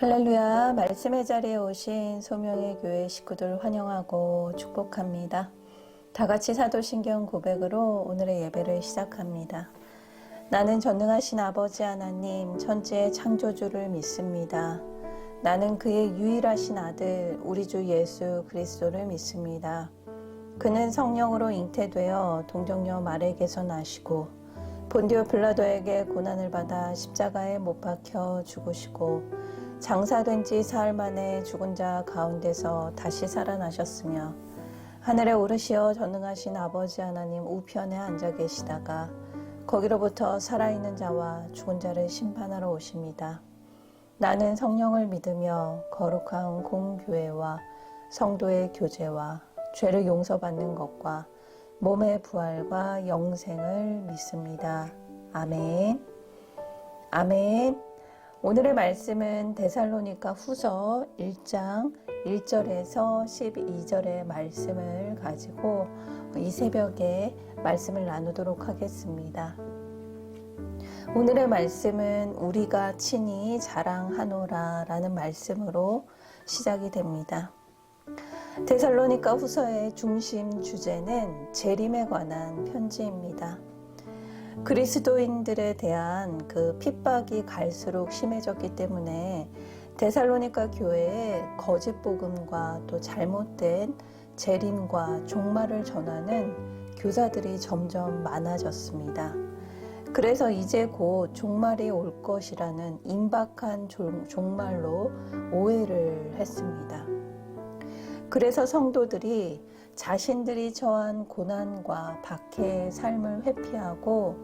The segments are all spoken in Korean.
할렐루야. 말씀의 자리에 오신 소명의 교회 식구들 환영하고 축복합니다. 다 같이 사도신경 고백으로 오늘의 예배를 시작합니다. 나는 전능하신 아버지 하나님 천지의 창조주를 믿습니다. 나는 그의 유일하신 아들 우리 주 예수 그리스도를 믿습니다. 그는 성령으로 잉태되어 동정녀 마리아에게서 나시고 본디오 빌라도에게 고난을 받아 십자가에 못 박혀 죽으시고 장사된 지 사흘 만에 죽은 자 가운데서 다시 살아나셨으며 하늘에 오르시어 전능하신 아버지 하나님 우편에 앉아 계시다가 거기로부터 살아있는 자와 죽은 자를 심판하러 오십니다. 나는 성령을 믿으며 거룩한 공교회와 성도의 교제와 죄를 용서받는 것과 몸의 부활과 영생을 믿습니다. 아멘. 아멘. 오늘의 말씀은 데살로니가 후서 1장 1절에서 12절의 말씀을 가지고 이 새벽에 말씀을 나누도록 하겠습니다. 오늘의 말씀은 우리가 친히 자랑하노라 라는 말씀으로 시작이 됩니다. 데살로니가 후서의 중심 주제는 재림에 관한 편지입니다. 그리스도인들에 대한 그 핍박이 갈수록 심해졌기 때문에 데살로니가 교회에 거짓 복음과 또 잘못된 재림과 종말을 전하는 교사들이 점점 많아졌습니다. 그래서 이제 곧 종말이 올 것이라는 임박한 종말로 오해를 했습니다. 그래서 성도들이 자신들이 처한 고난과 박해의 삶을 회피하고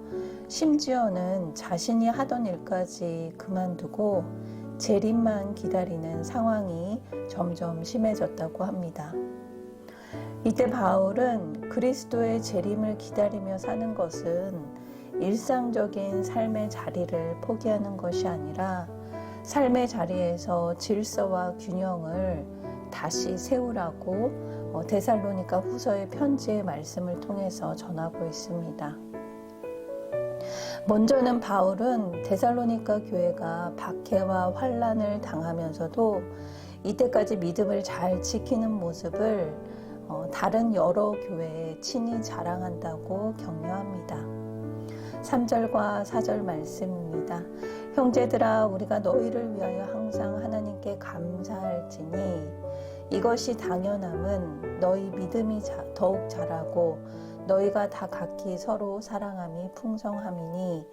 심지어는 자신이 하던 일까지 그만두고 재림만 기다리는 상황이 점점 심해졌다고 합니다. 이때 바울은 그리스도의 재림을 기다리며 사는 것은 일상적인 삶의 자리를 포기하는 것이 아니라 삶의 자리에서 질서와 균형을 다시 세우라고 데살로니가 후서의 편지의 말씀을 통해서 전하고 있습니다. 먼저는 바울은 데살로니가 교회가 박해와 환난을 당하면서도 이때까지 믿음을 잘 지키는 모습을 다른 여러 교회에 친히 자랑한다고 격려합니다. 3절과 4절 말씀입니다. 형제들아 우리가 너희를 위하여 항상 하나님께 감사할지니 이것이 당연함은 너희 믿음이 더욱 자라고 너희가 다 각기 서로 사랑함이 풍성함이니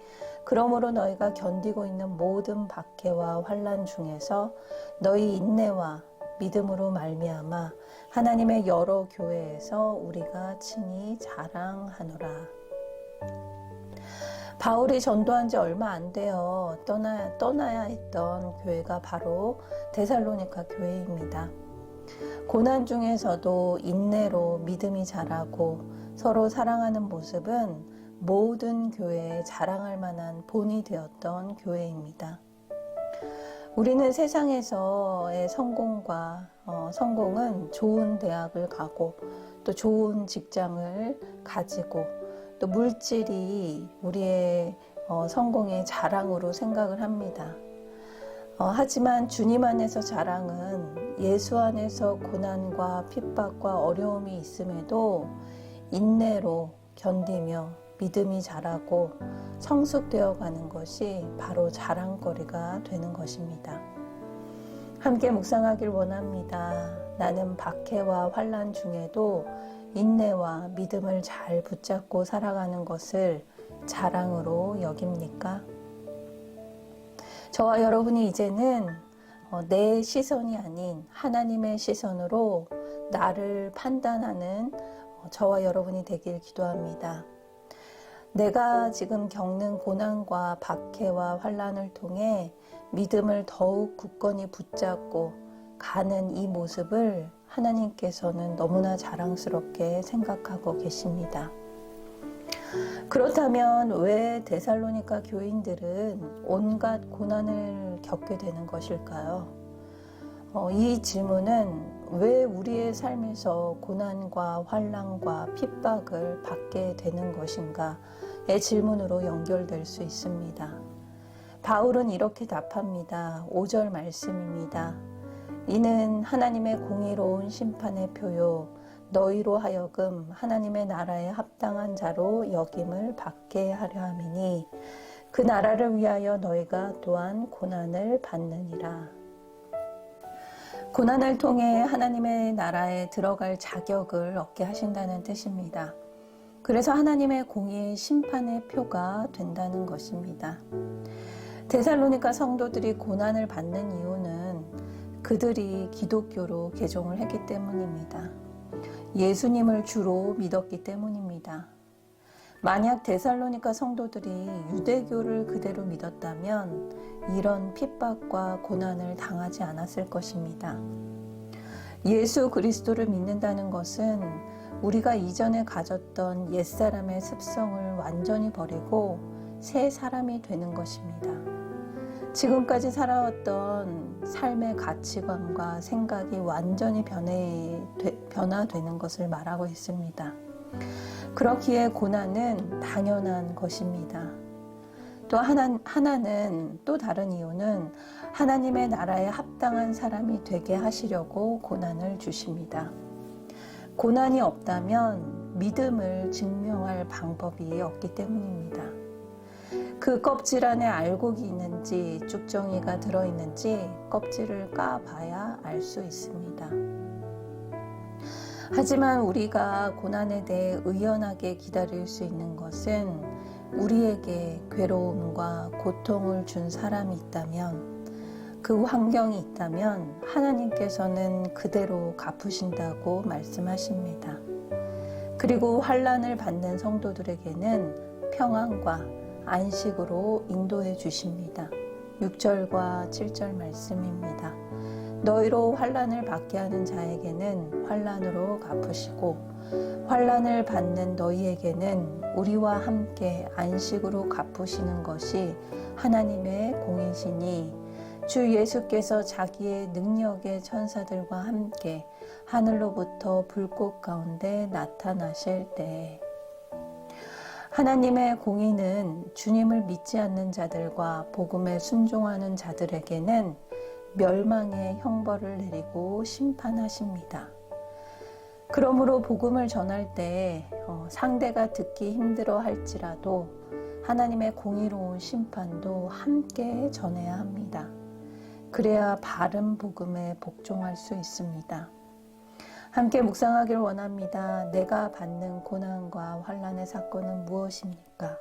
그러므로 너희가 견디고 있는 모든 박해와 환난 중에서 너희 인내와 믿음으로 말미암아 하나님의 여러 교회에서 우리가 친히 자랑하노라. 바울이 전도한 지 얼마 안 되어 떠나야 했던 교회가 바로 데살로니가 교회입니다. 고난 중에서도 인내로 믿음이 자라고 서로 사랑하는 모습은 모든 교회에 자랑할 만한 본이 되었던 교회입니다. 우리는 세상에서의 성공은 좋은 대학을 가고 또 좋은 직장을 가지고 또 물질이 우리의 성공의 자랑으로 생각을 합니다. 하지만 주님 안에서 자랑은 예수 안에서 고난과 핍박과 어려움이 있음에도 인내로 견디며 믿음이 자라고 성숙되어 가는 것이 바로 자랑거리가 되는 것입니다. 함께 묵상하길 원합니다. 나는 박해와 환난 중에도 인내와 믿음을 잘 붙잡고 살아가는 것을 자랑으로 여깁니까? 저와 여러분이 이제는 내 시선이 아닌 하나님의 시선으로 나를 판단하는 저와 여러분이 되길 기도합니다. 내가 지금 겪는 고난과 박해와 환난을 통해 믿음을 더욱 굳건히 붙잡고 가는 이 모습을 하나님께서는 너무나 자랑스럽게 생각하고 계십니다. 그렇다면 왜 데살로니가 교인들은 온갖 고난을 겪게 되는 것일까요? 이 질문은 왜 우리의 삶에서 고난과 환난과 핍박을 받게 되는 것인가의 질문으로 연결될 수 있습니다. 바울은 이렇게 답합니다. 5절 말씀입니다. 이는 하나님의 공의로운 심판의 표요 너희로 하여금 하나님의 나라에 합당한 자로 여김을 받게 하려 함이니 그 나라를 위하여 너희가 또한 고난을 받느니라. 고난을 통해 하나님의 나라에 들어갈 자격을 얻게 하신다는 뜻입니다. 그래서 하나님의 공의의 심판의 표가 된다는 것입니다. 데살로니가 성도들이 고난을 받는 이유는 그들이 기독교로 개종을 했기 때문입니다. 예수님을 주로 믿었기 때문입니다. 만약 데살로니가 성도들이 유대교를 그대로 믿었다면 이런 핍박과 고난을 당하지 않았을 것입니다. 예수 그리스도를 믿는다는 것은 우리가 이전에 가졌던 옛사람의 습성을 완전히 버리고 새 사람이 되는 것입니다. 지금까지 살아왔던 삶의 가치관과 생각이 완전히 변화되는 것을 말하고 있습니다. 그렇기에 고난은 당연한 것입니다. 또 하나는 또 다른 이유는 하나님의 나라에 합당한 사람이 되게 하시려고 고난을 주십니다. 고난이 없다면 믿음을 증명할 방법이 없기 때문입니다. 그 껍질 안에 알곡이 있는지 쭉정이가 들어있는지 껍질을 까봐야 알 수 있습니다. 하지만 우리가 고난에 대해 의연하게 기다릴 수 있는 것은 우리에게 괴로움과 고통을 준 사람이 있다면, 그 환경이 있다면 하나님께서는 그대로 갚으신다고 말씀하십니다. 그리고 환난을 받는 성도들에게는 평안과 안식으로 인도해 주십니다. 6절과 7절 말씀입니다. 너희로 환난을 받게 하는 자에게는 환난으로 갚으시고 환난을 받는 너희에게는 우리와 함께 안식으로 갚으시는 것이 하나님의 공이시니 주 예수께서 자기의 능력의 천사들과 함께 하늘로부터 불꽃 가운데 나타나실 때, 하나님의 공의는 주님을 믿지 않는 자들과 복음에 순종하는 자들에게는 멸망의 형벌을 내리고 심판하십니다. 그러므로 복음을 전할 때 상대가 듣기 힘들어 할지라도 하나님의 공의로운 심판도 함께 전해야 합니다. 그래야 바른 복음에 복종할 수 있습니다. 함께 묵상하길 원합니다. 내가 받는 고난과 환난의 사건은 무엇입니까?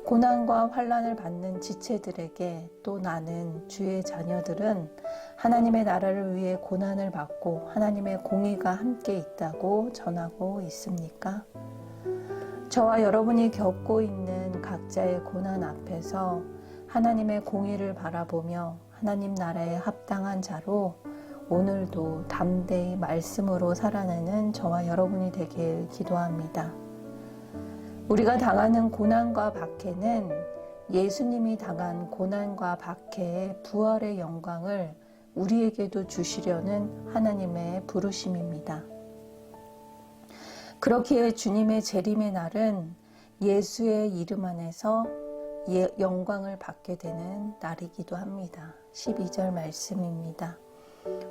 고난과 환난을 받는 지체들에게, 또 나는 주의 자녀들은 하나님의 나라를 위해 고난을 받고 하나님의 공의가 함께 있다고 전하고 있습니까? 저와 여러분이 겪고 있는 각자의 고난 앞에서 하나님의 공의를 바라보며 하나님 나라에 합당한 자로 오늘도 담대히 말씀으로 살아내는 저와 여러분이 되길 기도합니다. 우리가 당하는 고난과 박해는 예수님이 당한 고난과 박해의 부활의 영광을 우리에게도 주시려는 하나님의 부르심입니다. 그렇기에 주님의 재림의 날은 예수의 이름 안에서 영광을 받게 되는 날이기도 합니다. 12절 말씀입니다.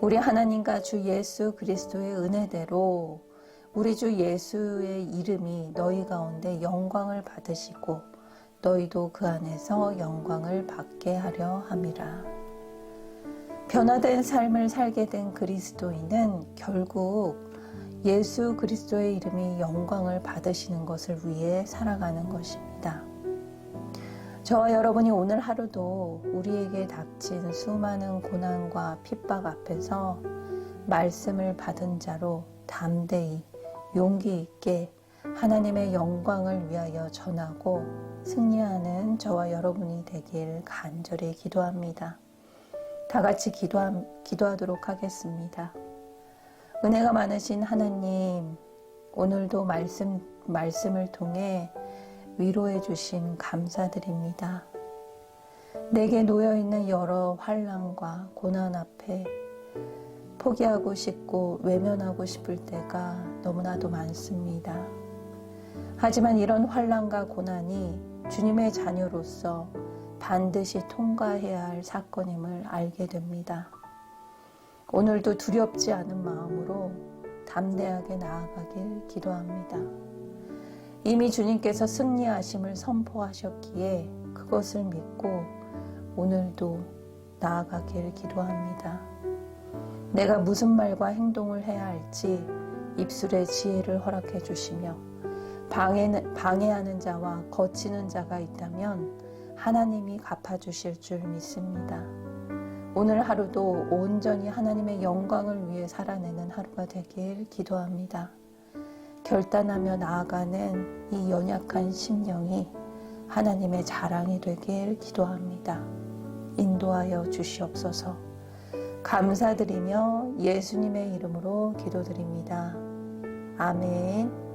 우리 하나님과 주 예수 그리스도의 은혜대로 우리 주 예수의 이름이 너희 가운데 영광을 받으시고 너희도 그 안에서 영광을 받게 하려 함이라. 변화된 삶을 살게 된 그리스도인은 결국 예수 그리스도의 이름이 영광을 받으시는 것을 위해 살아가는 것입니다. 저와 여러분이 오늘 하루도 우리에게 닥친 수많은 고난과 핍박 앞에서 말씀을 받은 자로 담대히 용기 있게 하나님의 영광을 위하여 전하고 승리하는 저와 여러분이 되길 간절히 기도합니다. 다 같이 기도하도록 하겠습니다. 은혜가 많으신 하나님, 오늘도 말씀을 통해 위로해 주심 감사드립니다. 내게 놓여있는 여러 환난과 고난 앞에 포기하고 싶고 외면하고 싶을 때가 너무나도 많습니다. 하지만 이런 환난과 고난이 주님의 자녀로서 반드시 통과해야 할 사건임을 알게 됩니다. 오늘도 두렵지 않은 마음으로 담대하게 나아가길 기도합니다. 이미 주님께서 승리하심을 선포하셨기에 그것을 믿고 오늘도 나아가길 기도합니다. 내가 무슨 말과 행동을 해야 할지 입술의 지혜를 허락해 주시며 방해하는 자와 거치는 자가 있다면 하나님이 갚아주실 줄 믿습니다. 오늘 하루도 온전히 하나님의 영광을 위해 살아내는 하루가 되길 기도합니다. 결단하며 나아가는 이 연약한 심령이 하나님의 자랑이 되길 기도합니다. 인도하여 주시옵소서. 감사드리며 예수님의 이름으로 기도드립니다. 아멘.